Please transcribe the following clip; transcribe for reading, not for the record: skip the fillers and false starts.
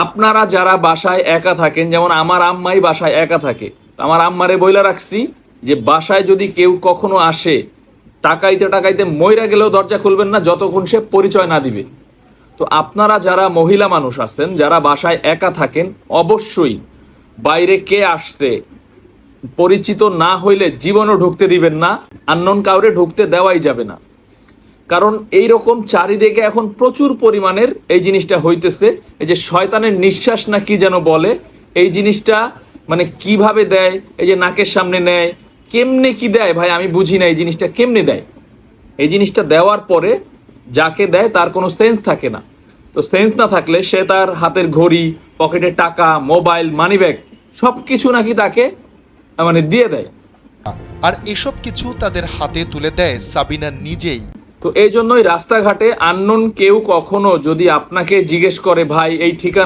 আপনারা যারা বাসায় একা থাকেন, যেমন আমার আম্মাই বাসায় একা থাকে, আমার আম্মারে বইলা রাখছি যে বাসায় যদি কেউ কখনো আসে, টাকাইতে টাকাইতে মইরা গেলেও দরজা খুলবেন না যতক্ষণ সে পরিচয় না দিবে। তো আপনারা যারা মহিলা মানুষ আছেন, যারা বাসায় একা থাকেন, অবশ্যই বাইরে কে আসছে পরিচিত না হইলে জীবনও ঢুকতে দিবেন না, আননোন কাউরে ঢুকতে দেওয়াই যাবে না। কারণ এই রকম চারিদিকে এখন প্রচুর পরিমাণের এই জিনিসটা হইতেছে। এই যে শয়তানের নিঃশ্বাস না কি যেন বলে, এই জিনিসটা মানে কিভাবে দেয়, এই যে নাকের সামনে নেয়, কেমনে কি দেয় ভাই আমি বুঝি না এই জিনিসটা কেমনে দেয়। এই জিনিসটা দেওয়ার পরে যাকে দেয় তার কোনো সেন্স থাকে না। তো সেন্স না থাকলে সে তার হাতের ঘড়ি, পকেটে টাকা, মোবাইল, মানিব্যাগ সবকিছু নাকি তাকে মানে দিয়ে দেয়। আর এসব কিছু তাদের হাতে তুলে দেয় সাবিনা নিজেই। তো এই জন্যই রাস্তাঘাটে আননোন কেউ কখনো যদি আপনাকে জিজ্ঞেস করে ভাই এই ঠিকানা